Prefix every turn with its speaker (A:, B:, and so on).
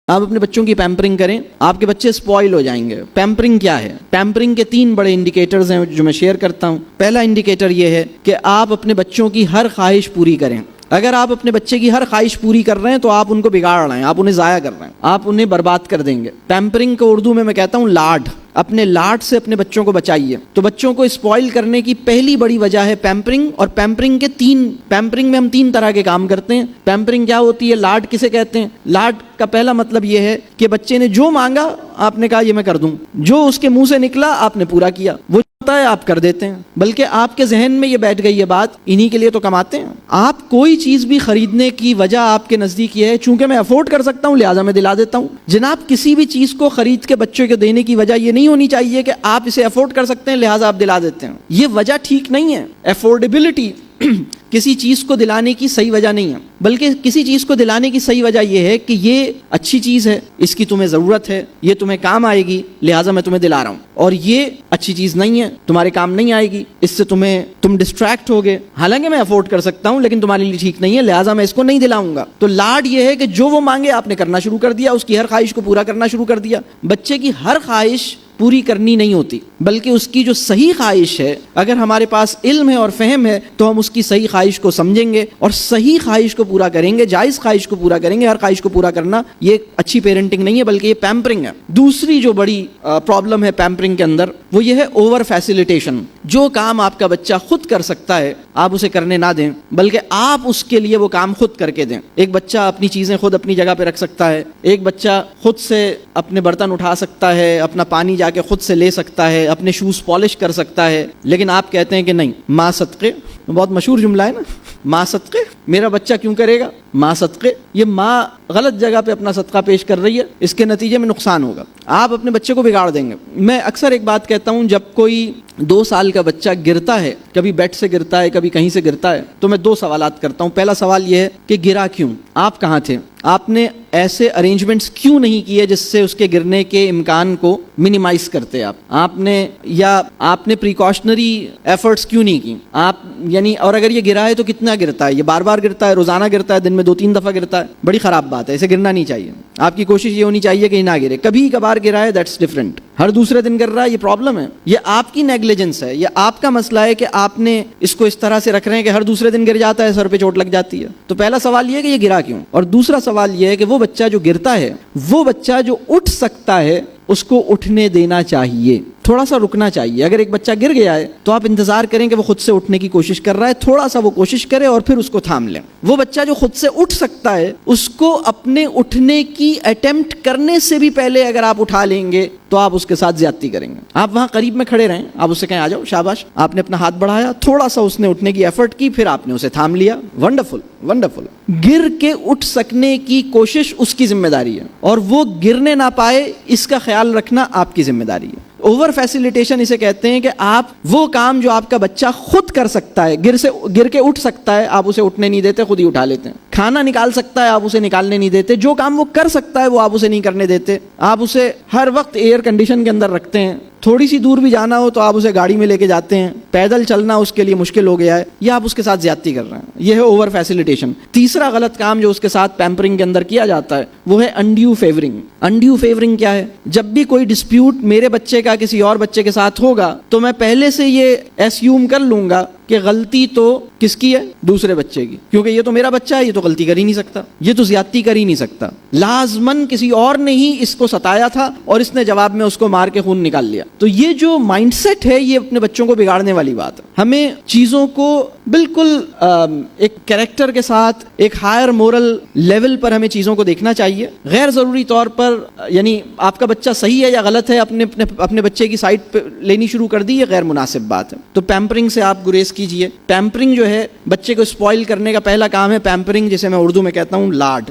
A: آپ اپنے بچوں کی پیمپرنگ کریں، آپ کے بچے اسپوائل ہو جائیں گے۔ پیمپرنگ کیا ہے؟ پیمپرنگ کے 3 بڑے انڈیکیٹرز ہیں جو میں شیئر کرتا ہوں۔ پہلا انڈیکیٹر یہ ہے کہ آپ اپنے بچوں کی ہر خواہش پوری کریں۔ اگر آپ اپنے بچے کی ہر خواہش پوری کر رہے ہیں تو آپ ان کو بگاڑ رہے ہیں، آپ انہیں ضائع کر رہے ہیں، آپ انہیں برباد کر دیں گے۔ پیمپرنگ کو اردو میں کہتا ہوں لاڈ۔ اپنے لاڈ سے اپنے بچوں کو بچائیے۔ تو بچوں کو اسپوائل کرنے کی پہلی بڑی وجہ ہے پیمپرنگ، اور پیمپرنگ میں ہم 3 طرح کے کام کرتے ہیں۔ پیمپرنگ کیا ہوتی ہے؟ لاڈ کسے کہتے ہیں؟ لاڈ کا پہلا مطلب یہ ہے کہ بچے نے جو مانگا آپ نے کہا یہ میں کر دوں، جو اس کے منہ سے نکلا آپ نے پورا کیا، وہ ہے آپ کر دیتے ہیں، بلکہ آپ کے ذہن میں یہ بیٹھ گئی ہے بات، انہی کے لیے تو کماتے ہیں۔ آپ کوئی چیز بھی خریدنے کی وجہ آپ کے نزدیک یہ ہے چونکہ میں افورڈ کر سکتا ہوں لہٰذا میں دلا دیتا ہوں۔ جناب کسی بھی چیز کو خرید کے بچوں کو دینے کی وجہ یہ نہیں ہونی چاہیے کہ آپ اسے افورڈ کر سکتے ہیں لہٰذا آپ دلا دیتے ہیں، یہ وجہ ٹھیک نہیں ہے۔ افورڈیبلٹی کسی چیز کو دلانے کی صحیح وجہ نہیں ہے، بلکہ کسی چیز کو دلانے کی صحیح وجہ یہ ہے کہ یہ اچھی چیز ہے، اس کی تمہیں ضرورت ہے، یہ تمہیں کام آئے گی لہٰذا میں تمہیں دلا رہا ہوں، اور یہ اچھی چیز نہیں ہے، تمہارے کام نہیں آئے گی، اس سے تم ڈسٹریکٹ ہوگے، حالانکہ میں افورڈ کر سکتا ہوں لیکن تمہارے لیے ٹھیک نہیں ہے لہٰذا میں اس کو نہیں دلاؤں گا۔ تو لاڈ یہ ہے کہ جو وہ مانگے آپ نے کرنا شروع کر دیا، اس کی ہر خواہش کو پورا کرنا شروع کر دیا۔ بچے کی ہر خواہش پوری کرنی نہیں ہوتی، بلکہ اس کی جو صحیح خواہش ہے، اگر ہمارے پاس علم ہے اور فہم ہے تو ہم اس کی صحیح خواہش کو سمجھیں گے اور صحیح خواہش کو پورا کریں گے، جائز خواہش کو پورا کریں گے۔ ہر خواہش کو پورا کرنا یہ اچھی پیرنٹنگ نہیں ہے بلکہ یہ پیمپرنگ ہے۔ دوسری جو بڑی پرابلم ہے پیمپرنگ کے اندر وہ یہ ہے اوور فیسیلیٹیشن۔ جو کام آپ کا بچہ خود کر سکتا ہے آپ اسے کرنے نہ دیں، بلکہ آپ اس کے لیے وہ کام خود کر کے دیں۔ ایک بچہ اپنی چیزیں خود اپنی جگہ پہ رکھ سکتا ہے، ایک بچہ خود سے اپنے برتن اٹھا سکتا ہے، اپنا پانی جا کے خود سے لے سکتا ہے، اپنے شوز پالش کر سکتا ہے، لیکن آپ کہتے ہیں کہ نہیں، ماں صدقے، بہت مشہور جملہ ہے نا، ماں صدقے، میرا بچہ کیوں کرے گا؟ ماں صدقے، یہ ماں غلط جگہ پہ اپنا صدقہ پیش کر رہی ہے، اس کے نتیجے میں نقصان ہوگا، آپ اپنے بچے کو بگاڑ دیں گے۔ میں اکثر ایک بات کہتا ہوں، جب کوئی 2 سال کا بچہ گرتا ہے، کبھی بیڈ سے گرتا ہے کبھی کہیں سے گرتا ہے، تو میں 2 سوالات کرتا ہوں۔ پہلا سوال یہ ہے کہ گرا کیوں؟ آپ کہاں تھے؟ آپ نے ایسے ارینجمنٹس کیوں نہیں کیے جس سے اس کے گرنے کے امکان کو منیمائز کرتے؟ آپ نے پریکاشنری ایفرٹس کیوں نہیں کی؟ اور اگر یہ گرا ہے تو کتنا گرتا ہے؟ یہ بار بار گرتا ہے، روزانہ گرتا ہے، دن میں 2-3 دفعہ گرتا ہے، بڑی خراب بات ہے، اسے گرنا نہیں چاہیے۔ آپ کی کوشش یہ ہونی چاہیے کہ یہ نہ گرے۔ کبھی کبھار گرا ہے دیٹس ڈفرینٹ، ہر دوسرے دن گر رہا ہے یہ پرابلم ہے، یہ آپ کی نیگلیجنس ہے، یہ آپ کا مسئلہ ہے کہ آپ نے اس کو اس طرح سے رکھ رہے ہیں کہ ہر دوسرے دن گر جاتا ہے، سر پہ چوٹ لگ جاتی ہے۔ تو پہلا سوال یہ ہے کہ یہ گرا کیوں، اور دوسرا سوال یہ ہے کہ وہ بچہ جو گرتا ہے، وہ بچہ جو اٹھ سکتا ہے اس کو اٹھنے دینا چاہیے، تھوڑا سا رکنا چاہیے۔ اگر ایک بچہ گر گیا ہے تو آپ انتظار کریں کہ وہ خود سے اٹھنے کی کوشش کر رہا ہے، تھوڑا سا وہ کوشش کرے اور پھر اس کو تھام لیں۔ وہ بچہ جو خود سے اٹھ سکتا ہے اس کو اپنے اٹھنے کی اٹیمپٹ کرنے سے بھی پہلے اگر آپ اٹھا لیں گے تو آپ اس کے ساتھ زیادتی کریں گے۔ آپ وہاں قریب میں کھڑے رہیں، آپ اس سے کہیں آ جاؤ، شاباش، آپ نے اپنا ہاتھ بڑھایا، تھوڑا سا اس نے اٹھنے کی ایفرٹ کی، پھر آپ نے اسے تھام لیا، ونڈرفل ونڈرفل۔ گر کے اٹھ سکنے کی کوشش اس کی ذمہ داری ہے، اور وہ گرنے نہ پائے اس کا خیال رکھنا آپ کی ذمہ داری ہے۔ اوور فیسیلیٹیشن اسے کہتے ہیں کہ آپ وہ کام جو آپ کا بچہ خود کر سکتا ہے، گر کے اٹھ سکتا ہے، آپ اسے اٹھنے نہیں دیتے، خود ہی اٹھا لیتے ہیں۔ کھانا نکال سکتا ہے، آپ اسے نکالنے نہیں دیتے۔ جو کام وہ کر سکتا ہے وہ آپ اسے نہیں کرنے دیتے، آپ اسے ہر وقت ایئر کنڈیشن کے اندر رکھتے ہیں۔ تھوڑی سی دور بھی جانا ہو تو آپ اسے گاڑی میں لے کے جاتے ہیں، پیدل چلنا اس کے لیے مشکل ہو گیا ہے، یا آپ اس کے ساتھ زیادتی کر رہے ہیں، یہ ہے اوور فیسیلیٹیشن۔ تیسرا غلط کام جو اس کے ساتھ پیمپرنگ کے اندر کیا جاتا ہے وہ ہے انڈیو فیورنگ۔ انڈیو فیورنگ کیا ہے؟ جب بھی کوئی ڈسپیوٹ میرے بچے کا کسی اور بچے کے ساتھ ہوگا تو میں پہلے سے یہ ایسیوم کر لوں گا کہ غلطی تو کس کی ہے؟ دوسرے بچے کی، کیونکہ یہ تو میرا بچہ ہے، یہ تو غلطی کر ہی نہیں سکتا، یہ تو زیادتی کر ہی نہیں سکتا، لازماً کسی اور نے ہی اس کو ستایا تھا اور اس نے جواب میں اس کو مار کے خون نکال لیا۔ تو یہ جو مائنڈ سیٹ ہے یہ اپنے بچوں کو بگاڑنے والی بات ہے۔ ہمیں چیزوں کو بالکل ایک کریکٹر کے ساتھ، ایک ہائر مورل لیول پر ہمیں چیزوں کو دیکھنا چاہیے۔ غیر ضروری طور پر یعنی آپ کا بچہ صحیح ہے یا غلط ہے اپنے بچے کی سائڈ پہ لینی شروع کر دی، یہ غیر مناسب بات ہے۔ تو پیمپرنگ سے آپ گریز کیجئے۔ پیمپرنگ جو ہے بچے کو اسپوائل کرنے کا پہلا کام ہے پیمپرنگ، جسے میں اردو میں کہتا ہوں لاڈ۔